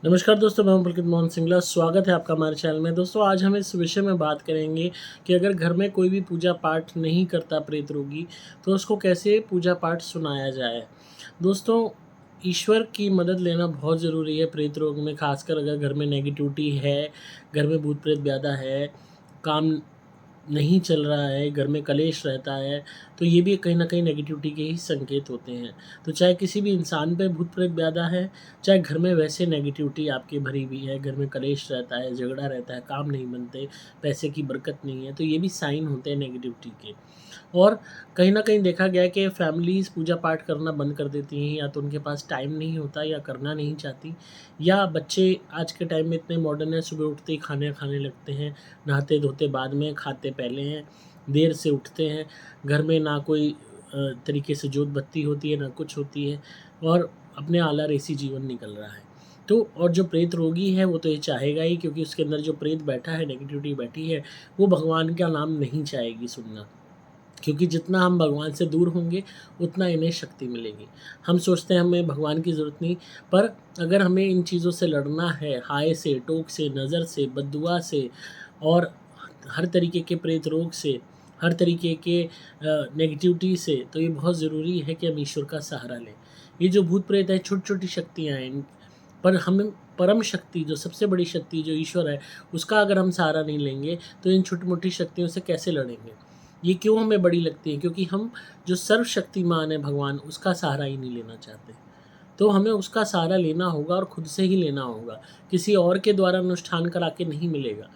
नमस्कार दोस्तों, मैं हूं पुलकित मोहन सिंगला। स्वागत है आपका हमारे चैनल में। दोस्तों, आज हम इस विषय में बात करेंगे कि अगर घर में कोई भी पूजा पाठ नहीं करता प्रेत रोगी, तो उसको कैसे पूजा पाठ सुनाया जाए। दोस्तों, ईश्वर की मदद लेना बहुत ज़रूरी है प्रेत रोग में, खासकर अगर घर में नेगेटिविटी है, घर में भूत प्रेत ज़्यादा है, काम नहीं चल रहा है, घर में कलेश रहता है, तो ये भी कहीं न कहीं नेगेटिविटी के ही संकेत होते हैं। तो चाहे किसी भी इंसान पे भूत प्रेत ब्यादा है, चाहे घर में वैसे नेगेटिविटी आपकी भरी हुई है, घर में कलेश रहता है, झगड़ा रहता है, काम नहीं बनते, पैसे की बरकत नहीं है, तो ये भी साइन होते हैं नेगेटिविटी के। और कहीं न कहीं देखा गया है कि फैमिलीज़ पूजा पाठ करना बंद कर देती हैं, या तो उनके पास टाइम नहीं होता या करना नहीं चाहती, या बच्चे आज के टाइम में इतने मॉडर्न हैं, सुबह उठते ही खाने खाने लगते हैं, नहाते-धोते बाद में, खाते पहले हैं, देर से उठते हैं, घर में ना कोई तरीके से जोत बत्ती होती है, ना कुछ होती है, और अपने आला-रेसी जीवन निकल रहा है। तो और जो प्रेत रोगी है, वो तो ये चाहेगा ही, क्योंकि उसके अंदर जो प्रेत बैठा है, नेगेटिविटी बैठी है, वो भगवान का नाम नहीं चाहेगी सुनना। क्योंकि जितना हम भगवान से दूर होंगे, उतना इन्हें शक्ति मिलेगी। हम सोचते हैं हमें भगवान की ज़रूरत नहीं, पर अगर हमें इन चीज़ों से लड़ना है, हाय से, टोक से, नज़र से, बददुआ से, और हर तरीके के प्रेत रोग से, हर तरीके के नेगेटिविटी से, तो ये बहुत ज़रूरी है कि हम ईश्वर का सहारा लें। ये जो भूत प्रेत है, छोटी-छोटी शक्तियाँ हैं, पर हमें परम शक्ति, जो सबसे बड़ी शक्ति जो ईश्वर है, उसका अगर हम सहारा नहीं लेंगे, तो इन छोटी-मोटी शक्तियों से कैसे लड़ेंगे? ये क्यों हमें बड़ी लगती हैं? क्योंकि हम जो सर्वशक्तिमान है भगवान, उसका सहारा ही नहीं लेना चाहते। तो हमें उसका सहारा लेना होगा, और खुद से ही लेना होगा। किसी और के द्वारा अनुष्ठान करा के नहीं मिलेगा।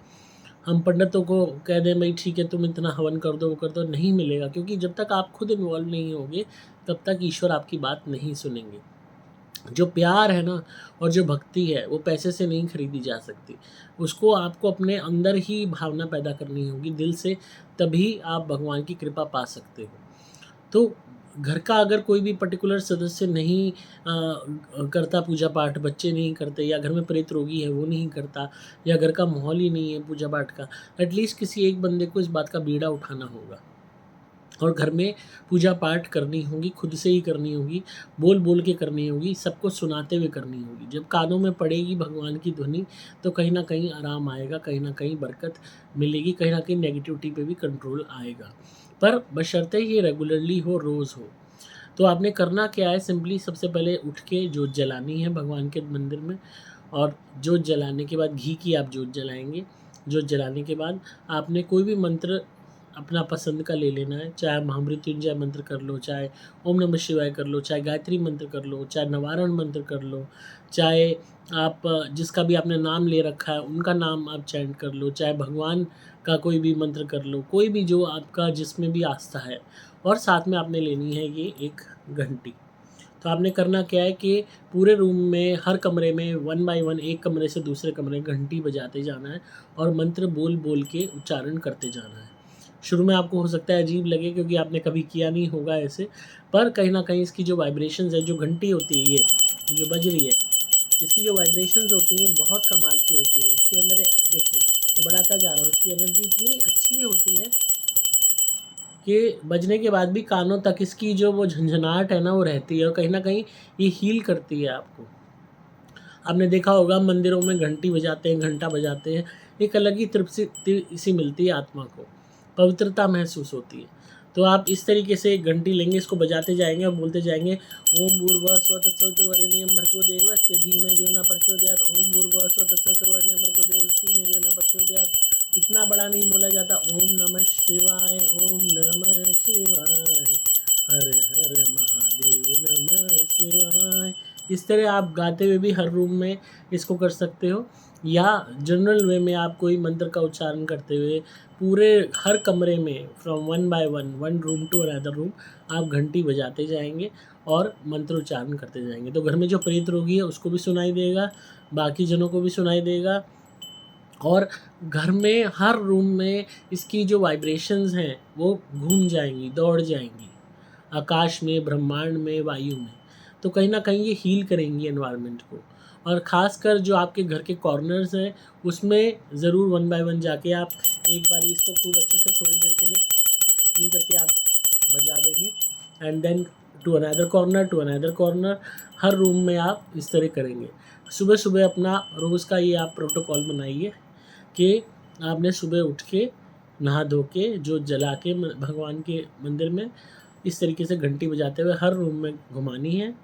हम पंडितों को कह दें भई ठीक है, तुम इतना हवन कर दो, वो कर दो, नहीं मिलेगा, क्योंकि जब तक आप खुद इन्वॉल्व नहीं होगे, तब तक ईश्वर आपकी बात नहीं सुनेंगे। जो प्यार है ना, और जो भक्ति है, वो पैसे से नहीं खरीदी जा सकती। उसको आपको अपने अंदर ही भावना पैदा करनी होगी दिल से, तभी आप भगवान की कृपा पा सकते हो। तो घर का अगर कोई भी पर्टिकुलर सदस्य नहीं करता पूजा पाठ, बच्चे नहीं करते, या घर में प्रेत रोगी है वो नहीं करता, या घर का माहौल ही नहीं है पूजा पाठ का, एटलीस्ट किसी एक बंदे को इस बात का बीड़ा उठाना होगा। और घर में पूजा पाठ करनी होगी, खुद से ही करनी होगी, बोल-बोल के करनी होगी, सबको सुनाते हुए करनी होगी। जब कानों में पड़ेगी भगवान की ध्वनि, तो कहीं न कहीं आराम आएगा, कहीं न कहीं बरकत मिलेगी, कहीं न कहीं नेगेटिविटी पे भी कंट्रोल आएगा। पर बशर्ते ये रेगुलरली हो, रोज़ हो। तो आपने करना क्या है, सिंपली सबसे पहले उठ के जोत जलानी है भगवान के मंदिर में, और जोत जलाने के बाद घी की आप जोत जलाएँगे। जोत जलाने के बाद आपने कोई भी मंत्र अपना पसंद का ले लेना है, चाहे महामृत्युंजय मंत्र कर लो, चाहे ओम नमः शिवाय कर लो, चाहे गायत्री मंत्र कर लो, चाहे नवारण मंत्र कर लो, चाहे आप जिसका भी आपने नाम ले रखा है उनका नाम आप चैंट कर लो, चाहे भगवान का कोई भी मंत्र कर लो, कोई भी जो आपका जिसमें भी आस्था है। और साथ में आपने लेनी है ये एक घंटी। तो आपने करना क्या है कि पूरे रूम में, हर कमरे में, वन बाय वन, एक कमरे से दूसरे कमरे घंटी बजाते जाना है, और मंत्र बोल-बोल के उच्चारण करते जाना है। शुरू में आपको हो सकता है अजीब लगे, क्योंकि आपने कभी किया नहीं होगा ऐसे, पर कहीं न कहीं इसकी जो वाइब्रेशंस है, जो घंटी होती है ये जो बज रही है, इसकी जो वाइब्रेशंस होती हैं बहुत कमाल की होती है। इसके अंदर देखिए, मैं बढ़ाता जा रहा हूँ, इसकी एनर्जी इतनी अच्छी होती है कि बजने के बाद भी कानों तक इसकी जो वो झनझनाहट है ना, वो रहती है, और कहीं न कहीं ये हील करती है आपको। आपने देखा होगा मंदिरों में घंटी बजाते हैं, घंटा बजाते हैं, एक अलग ही तृप्ति सी मिलती है आत्मा को, पवित्रता महसूस होती है। तो आप इस तरीके से एक घंटी लेंगे, इसको बजाते जाएँगे और बोलते जाएँगे, ओम भूर्भुवः स्वः तत्सवितुर्वरेण्यं भर्गो देवस्य धीमहि धियो न प्रचोदयात्, ओम भूर्भुवः स्वः तत्सवितुर्वरेण्यं भर्गो देवस्य धीमहि धियो न प्रचोदयात्। इतना बड़ा नहीं बोला जाता, ओम नमः शिवाय, ओम नमः शिवाय, हर हर महादेव नमः शिवाय। इस तरह आप गाते हुए भी हर रूम में इसको कर सकते हो, या जनरल वे में आप कोई मंत्र का उच्चारण करते हुए पूरे हर कमरे में, from one by one, one room to another room, आप घंटी बजाते जाएंगे और मंत्र उच्चारण करते जाएंगे। तो घर में जो प्रेत रोगी है उसको भी सुनाई देगा, बाकी जनों को भी सुनाई देगा, और घर में हर रूम में इसकी जो वाइब्रेशंस हैं वो घूम जाएंगी, दौड़ जाएंगी, आकाश में, ब्रह्मांड में, वायु में। तो कहीं न कहीं ये हील करेंगी एनवायरनमेंट को। और ख़ासकर जो आपके घर के कॉर्नर्स हैं, उसमें ज़रूर वन बाय वन जाके आप एक बारी इसको खूब अच्छे से थोड़ी देर के लिए यूँ करके आप बजा देंगे, and then to another corner, to another corner. हर रूम में आप इस तरह करेंगे। सुबह सुबह अपना रोज़ का ये आप प्रोटोकॉल बनाइए कि आपने सुबह उठ के नहा धो के जो जला के भगवान के मंदिर में इस तरीके से घंटी बजाते हुए हर रूम में घुमानी है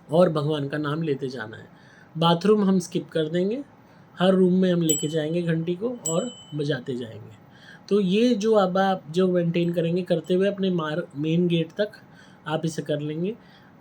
और भगवान का नाम लेते जाना है। बाथरूम हम स्किप कर देंगे, हर रूम में हम लेके जाएंगे घंटी को और बजाते जाएंगे। तो ये जो अब आप जो मेंटेन करेंगे करते हुए अपने मेन गेट तक आप इसे कर लेंगे।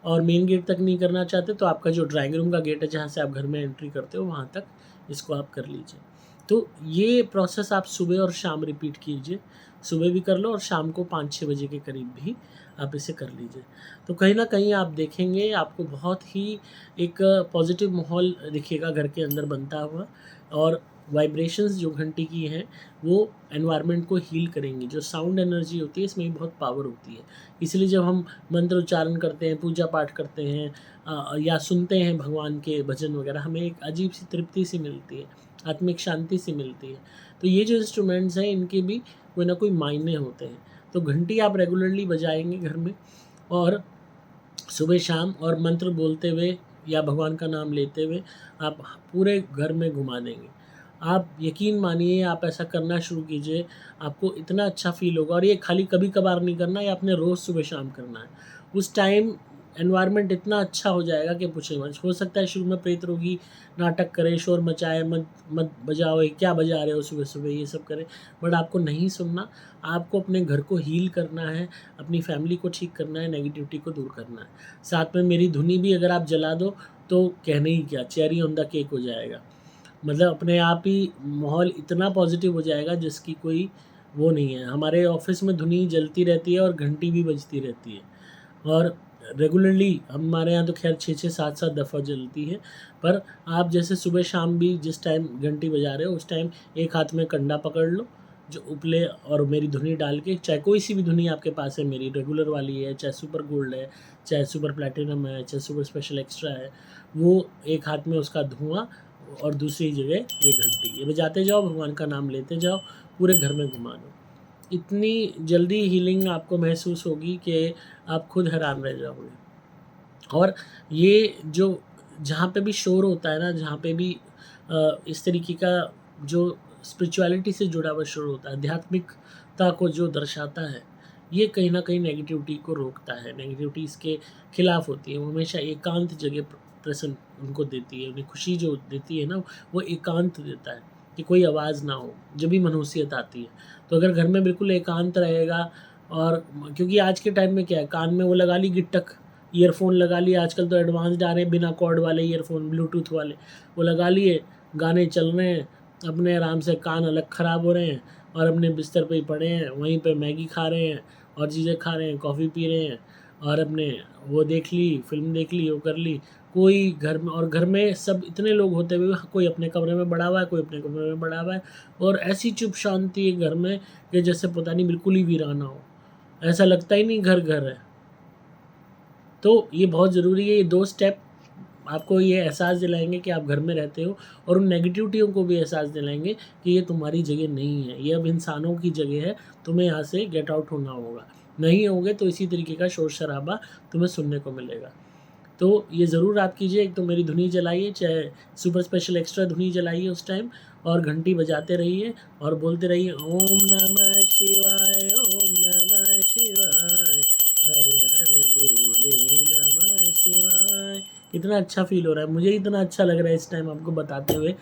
और मेन गेट तक नहीं करना चाहते तो आपका जो ड्राइंग रूम का गेट है जहाँ से आप घर में एंट्री करते हो वहाँ तक इसको आप कर लीजिए। तो ये प्रोसेस आप सुबह और शाम रिपीट कीजिए। सुबह भी कर लो और शाम को 5-6 बजे के करीब भी आप इसे कर लीजिए। तो कहीं ना कहीं आप देखेंगे आपको बहुत ही एक पॉजिटिव माहौल दिखेगा घर के अंदर बनता हुआ। और वाइब्रेशंस जो घंटी की हैं वो एनवायरनमेंट को हील करेंगी। जो साउंड एनर्जी होती है इसमें भी बहुत पावर होती है। इसलिए जब हम मंत्र उच्चारण करते हैं, पूजा पाठ करते हैं या सुनते हैं भगवान के भजन वगैरह, हमें एक अजीब सी तृप्ति सी मिलती है, आत्मिक शांति सी मिलती है। तो ये जो इंस्ट्रूमेंट्स हैं इनके भी कोई ना कोई मायने होते हैं। तो घंटी आप रेगुलरली बजाएंगे घर में और सुबह शाम और मंत्र बोलते हुए या भगवान का नाम लेते हुए आप पूरे घर में घुमा देंगे। आप यकीन मानिए आप ऐसा करना शुरू कीजिए, आपको इतना अच्छा फ़ील होगा। और ये खाली कभी कभार नहीं करना, ये आपने रोज़ सुबह शाम करना है। उस टाइम एनवायरनमेंट इतना अच्छा हो जाएगा कि पूछे मत। हो सकता है शुरू में प्रेत रोगी नाटक करे, शोर मचाए, मत मत बजाओ, क्या बजा रहे हो सुबह सुबह, ये सब करे। बट आपको नहीं सुनना, आपको अपने घर को हील करना है, अपनी फैमिली को ठीक करना है, नेगेटिविटी को दूर करना है। साथ में मेरी धुनी भी अगर आप जला दो तो कहने ही क्या, चेरी ऑन द केक हो जाएगा। मतलब अपने आप ही माहौल इतना पॉजिटिव हो जाएगा जिसकी कोई वो नहीं है। हमारे ऑफिस में धुनी जलती रहती है और घंटी भी बजती रहती है और रेगुलरली हमारे यहाँ तो खैर 6-6 7-7 दफ़ा जलती है। पर आप जैसे सुबह शाम भी जिस टाइम घंटी बजा रहे हो उस टाइम एक हाथ में कंडा पकड़ लो जो उपले और मेरी धुनी डाल के, चाहे कोई सी भी धुनी आपके पास है, मेरी रेगुलर वाली है, चाहे सुपर गोल्ड है, चाहे सुपर प्लैटिनम है, चाहे सुपर स्पेशल एक्स्ट्रा है, वो एक हाथ में उसका धुआं और दूसरी जगह ये घंटी, ये बजाते जाओ, भगवान का नाम लेते जाओ, पूरे घर में घुमा दो। इतनी जल्दी हीलिंग आपको महसूस होगी कि आप खुद हैरान रह जाओगे। और ये जो जहाँ पे भी शोर होता है ना, जहाँ पे भी इस तरीके का जो स्पिरिचुअलिटी से जुड़ा हुआ शोर होता है, आध्यात्मिकता को जो दर्शाता है, ये कहीं ना कहीं नेगेटिविटी को रोकता है। नेगेटिविटी इसके खिलाफ होती है। वो हमेशा एकांत जगह प्रसन्न उनको देती है, उन्हें खुशी जो देती है ना वो एकांत देता है कि कोई आवाज़ ना हो जब भी मनहूसियत आती है। तो अगर घर में बिल्कुल एकांत रहेगा और क्योंकि आज के टाइम में क्या है, कान में वो लगा ली गिट्टक, ईयरफोन लगा लिए, आजकल तो एडवांस्ड आ रहे हैं बिना कॉर्ड वाले ईयरफोन, ब्लूटूथ वाले, वो लगा लिए, गाने चल रहे हैं, अपने आराम से कान अलग ख़राब हो रहे हैं और अपने बिस्तर पे ही पड़े हैं, वहीं पे मैगी खा रहे हैं और चीज़ें खा रहे हैं, कॉफ़ी पी रहे हैं और अपने वो देख ली, फिल्म देख ली, वो कर ली। कोई घर में, और घर में सब इतने लोग होते हुए कोई अपने कमरे में पड़ा हुआ है, कोई अपने कमरे में पड़ा हुआ है और ऐसी चुप शांति है घर में कि जैसे पता नहीं बिल्कुल ही वीराना हो, ऐसा लगता ही नहीं घर घर है। तो ये बहुत ज़रूरी है। ये 2 स्टेप आपको ये एहसास दिलाएंगे कि आप घर में रहते हो और उन नेगेटिविटियों को भी एहसास दिलाएंगे कि ये तुम्हारी जगह नहीं है, ये अब इंसानों की जगह है, तुम्हें यहाँ से गेट आउट होना होगा। नहीं होगे तो इसी तरीके का शोर शराबा तुम्हें सुनने को मिलेगा। तो ये ज़रूर आप कीजिए। एक तो मेरी धुनी जलाइए, चाहे सुपर स्पेशल एक्स्ट्रा धुनी जलाइए उस टाइम, और घंटी बजाते रहिए और बोलते रहिए ओम नमः शिवाय, ओम नमः शिवाय, हर हर बोले नमः शिवाय। कितना अच्छा फील हो रहा है, मुझे इतना अच्छा लग रहा है इस टाइम आपको बताते हुए।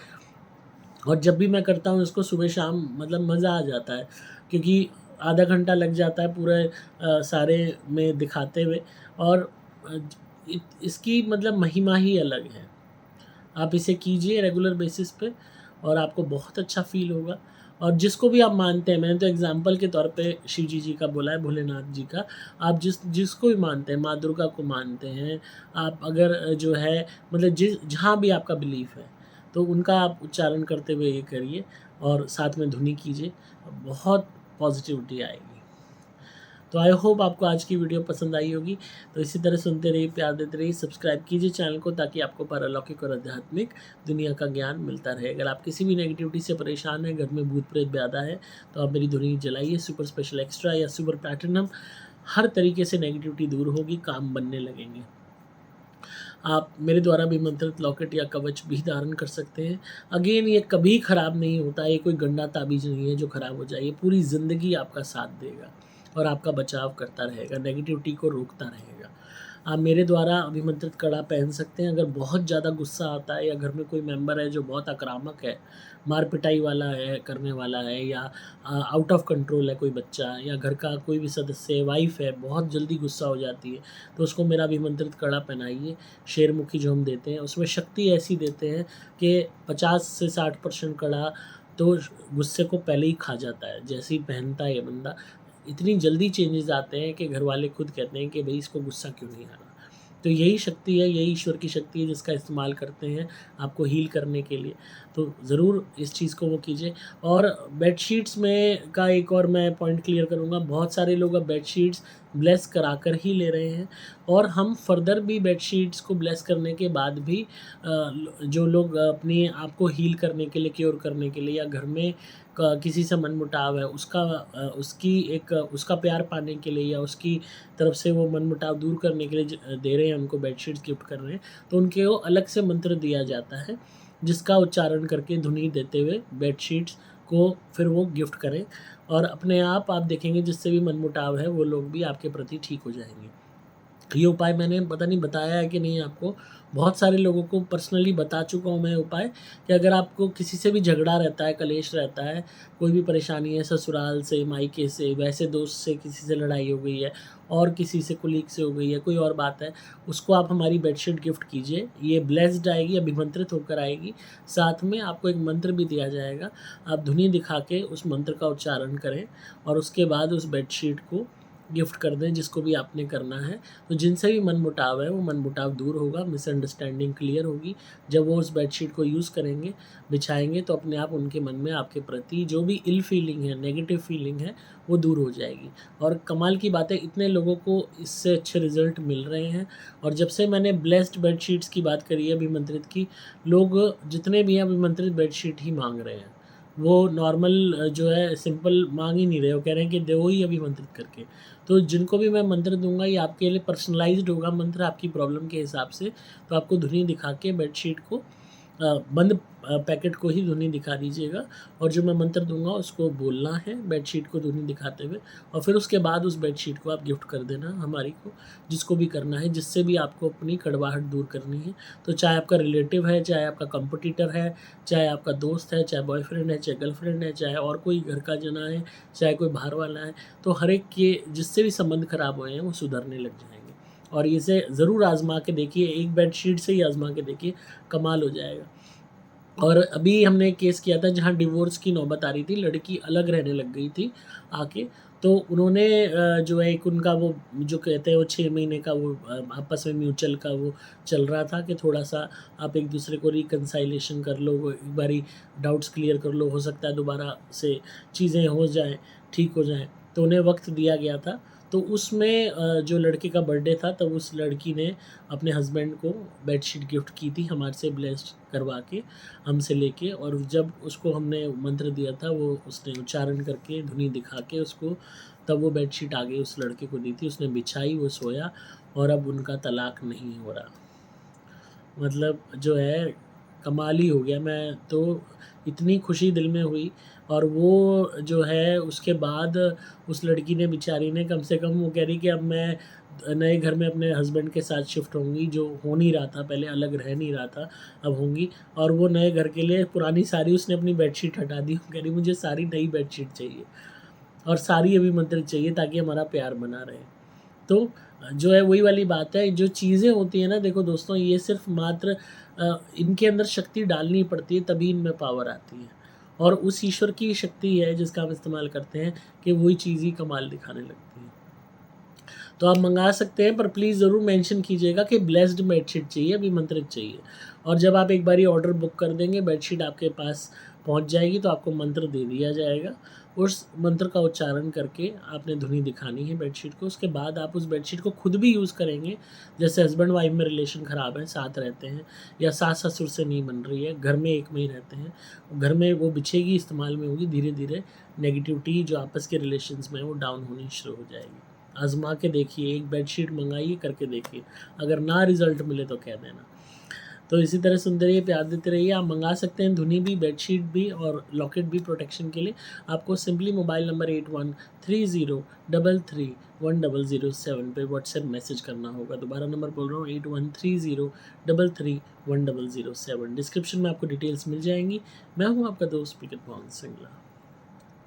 और जब भी मैं करता हूँ इसको सुबह शाम, मतलब मज़ा आ जाता है क्योंकि आधा घंटा लग जाता है पूरे सारे में दिखाते हुए। और इसकी मतलब महिमा ही अलग है। आप इसे कीजिए रेगुलर बेसिस पे और आपको बहुत अच्छा फील होगा। और जिसको भी आप मानते हैं, मैंने तो एग्जांपल के तौर पे शिव जी का बोला है, भोलेनाथ जी का, आप जिसको भी मानते हैं, माँ दुर्गा को मानते हैं आप, अगर जो है मतलब जहाँ भी आपका बिलीफ है तो उनका आप उच्चारण करते हुए ये करिए और साथ में धुनी कीजिए, बहुत पॉजिटिविटी आएगी। तो आई होप आपको आज की वीडियो पसंद आई होगी। तो इसी तरह सुनते रहिए, प्यार देते रहिए, सब्सक्राइब कीजिए चैनल को ताकि आपको पारलौकिक और आध्यात्मिक दुनिया का ज्ञान मिलता रहे। अगर आप किसी भी नेगेटिविटी से परेशान हैं, घर में भूत प्रेत ज़्यादा है, तो आप मेरी धुनी जलाइए, सुपर स्पेशल एक्स्ट्रा या सुपर प्लैटिनम हर तरीके से नेगेटिविटी दूर होगी, काम बनने लगेंगे। आप मेरे द्वारा भी मंत्रित लॉकेट या कवच भी धारण कर सकते हैं। अगेन ये कभी ख़राब नहीं होता, ये कोई गंदा ताबीज़ नहीं है जो ख़राब हो जाए, ये पूरी ज़िंदगी आपका साथ देगा और आपका बचाव करता रहेगा, नेगेटिविटी को रोकता रहेगा। आप मेरे द्वारा अभिमंत्रित कड़ा पहन सकते हैं। अगर बहुत ज़्यादा गुस्सा आता है या घर में कोई मेंबर है जो बहुत आक्रामक है, मार पिटाई वाला है, करने वाला है, या आउट ऑफ कंट्रोल है कोई बच्चा, या घर का कोई भी सदस्य है, वाइफ़ है, बहुत जल्दी गुस्सा हो जाती है, तो उसको मेरा अभिमंत्रित कड़ा पहनाइए। शेरमुखी जो हम देते हैं उसमें शक्ति ऐसी देते हैं कि 50 से 60% कड़ा तो गुस्से को पहले ही खा जाता है। जैसे ही पहनता है ये बंदा, इतनी जल्दी चेंजेस आते हैं कि घर वाले खुद कहते हैं कि भाई इसको गुस्सा क्यों नहीं आ रहा। तो यही शक्ति है, यही ईश्वर की शक्ति है जिसका इस्तेमाल करते हैं आपको हील करने के लिए। तो ज़रूर इस चीज़ को वो कीजिए। और बेडशीट्स में का एक और मैं पॉइंट क्लियर करूँगा, बहुत सारे लोग अब बेडशीट्स ब्लेस कराकर ही ले रहे हैं, और हम फर्दर भी बेडशीट्स को ब्लेस करने के बाद भी जो लोग अपने आप को हील करने के लिए, क्योर करने के लिए, या घर में किसी से मनमुटाव है उसका प्यार पाने के लिए, या उसकी तरफ से वो मनमुटाव दूर करने के लिए दे रहे हैं, उनको बेडशीट्स गिफ्ट कर रहे हैं, तो उनके वो अलग से मंत्र दिया जाता है जिसका उच्चारण करके धुनी देते हुए बेडशीट्स को फिर वो गिफ्ट करें, और अपने आप देखेंगे जिससे भी मनमुटाव है वो लोग भी आपके प्रति ठीक हो जाएंगे। ये उपाय मैंने पता नहीं बताया है कि नहीं आपको, बहुत सारे लोगों को पर्सनली बता चुका हूँ मैं उपाय, कि अगर आपको किसी से भी झगड़ा रहता है, कलेश रहता है, कोई भी परेशानी है, ससुराल से, मायके से, वैसे दोस्त से किसी से लड़ाई हो गई है, और किसी से कुलीग से हो गई है, कोई और बात है, उसको आप हमारी बेडशीट गिफ्ट कीजिए। ये ब्लेस्ड आएगी, अभिमंत्रित होकर आएगी। साथ में आपको एक मंत्र भी दिया जाएगा, आप धुनी दिखा के उस मंत्र का उच्चारण करें और उसके बाद उस बेडशीट को गिफ्ट कर दें जिसको भी आपने करना है। तो जिनसे भी मनमुटाव है वो मनमुटाव दूर होगा, मिसअंडरस्टैंडिंग क्लियर होगी। जब वो उस बेडशीट को यूज़ करेंगे, बिछाएंगे, तो अपने आप उनके मन में आपके प्रति जो भी इल फीलिंग है, नेगेटिव फीलिंग है, वो दूर हो जाएगी। और कमाल की बात है, इतने लोगों को इससे अच्छे रिज़ल्ट मिल रहे हैं। और जब से मैंने ब्लेस्ड बेडशीट्स की बात करी है, अभिमंत्रित की, लोग जितने भी हैं अभिमंत्रित बेडशीट ही मांग रहे हैं। वो नॉर्मल जो है सिंपल मांग ही नहीं रहे, वो कह रहे हैं कि दो ही अभिमंत्रित करके। तो जिनको भी मैं मंत्र दूंगा ये आपके लिए पर्सनलाइज्ड होगा मंत्र, आपकी प्रॉब्लम के हिसाब से। तो आपको धुनी दिखा के बेडशीट को बंद पैकेट को ही धुनी दिखा दीजिएगा, और जो मैं मंत्र दूंगा उसको बोलना है बेडशीट को धुनी दिखाते हुए, और फिर उसके बाद उस बेडशीट को आप गिफ्ट कर देना हमारी को, जिसको भी करना है, जिससे भी आपको अपनी कड़वाहट दूर करनी है। तो चाहे आपका रिलेटिव है, चाहे आपका कंपटीटर है, चाहे आपका दोस्त है, चाहे बॉयफ्रेंड है, चाहे गर्लफ्रेंड है, चाहे और कोई घर का जना है, चाहे कोई बाहर वाला है, तो हर एक के जिससे भी संबंध खराब हुए हैं वो सुधरने लग जाएंगे। और इसे ज़रूर आजमा के देखिए, एक बेडशीट से ही आजमा के देखिए, कमाल हो जाएगा। और अभी हमने एक केस किया था जहाँ डिवोर्स की नौबत आ रही थी, लड़की अलग रहने लग गई थी आके। तो उन्होंने जो है एक उनका वो जो कहते हैं वो 6 महीने का वो आपस में म्यूचुअल का वो चल रहा था कि थोड़ा-सा आप एक दूसरे को रिकंसाइलेशन कर लो, वो एक बारी डाउट्स क्लियर कर लो, हो सकता है दोबारा से चीज़ें हो जाएँ, ठीक हो जाएँ। तो उन्हें वक़्त दिया गया था। तो उसमें जो लड़के का बर्थडे था तब उस लड़की ने अपने हस्बैंड को बेडशीट गिफ्ट की थी हमारे से ब्लेस्ड करवा के, हमसे लेके। और जब उसको हमने मंत्र दिया था वो उसने उच्चारण करके धुनी दिखा के उसको, तब वो बेडशीट आगे उस लड़के को दी थी, उसने बिछाई, वो सोया, और अब उनका तलाक नहीं हो रहा। मतलब जो है कमाल ही हो गया। मैं तो इतनी खुशी दिल में हुई। और वो जो है उसके बाद उस लड़की ने, बेचारी ने, कम से कम वो कह रही कि अब मैं नए घर में अपने हस्बैंड के साथ शिफ्ट होंगी, जो हो नहीं रहा था पहले, अलग रह नहीं रहा था, अब होंगी। और वो नए घर के लिए पुरानी सारी उसने अपनी बेडशीट हटा दी, कह रही मुझे सारी नई बेडशीट चाहिए और सारी अभिमंत्रित चाहिए ताकि हमारा प्यार बना रहे। तो जो है वही वाली बात है, जो चीज़ें होती हैं ना, देखो दोस्तों, ये सिर्फ मात्र इनके अंदर शक्ति डालनी पड़ती है तभी इनमें पावर आती है, और उस ईश्वर की शक्ति है जिसका हम इस्तेमाल करते हैं कि वही चीज़ ही कमाल दिखाने लगती है। तो आप मंगा सकते हैं, पर प्लीज़ ज़रूर मेंशन कीजिएगा कि ब्लेस्ड बेडशीट चाहिए, अभिमंत्रित चाहिए। और जब आप एक बारी ऑर्डर बुक कर देंगे, बेडशीट आपके पास पहुंच जाएगी, तो आपको मंत्र दे दिया जाएगा। उस मंत्र का उच्चारण करके आपने धुनी दिखानी है बेडशीट को। उसके बाद आप उस बेडशीट को खुद भी यूज़ करेंगे। जैसे हस्बैंड वाइफ में रिलेशन ख़राब है, साथ रहते हैं, या सास ससुर से नहीं बन रही है, घर में एक में ही रहते हैं, घर में वो बिछेगी, इस्तेमाल में होगी, धीरे धीरे नेगेटिविटी जो आपस के रिलेशंस में है वो डाउन होनी शुरू हो जाएगी। आज़मा के देखिए, एक बेडशीट मँगाइए, करके देखिए, अगर ना रिज़ल्ट मिले तो कह देना। तो इसी तरह सुनते रहिए, प्यार देते रहिए। आप मंगा सकते हैं धुनी भी, बेडशीट भी और लॉकेट भी प्रोटेक्शन के लिए। आपको सिंपली मोबाइल नंबर 8130331007 पे व्हाट्सएप मैसेज करना होगा। दोबारा नंबर बोल रहा हूँ, 8130331007। डिस्क्रिप्शन में आपको डिटेल्स मिल जाएँगी। मैं हूँ आपका दोस्त विकेट मोहन सिंगला।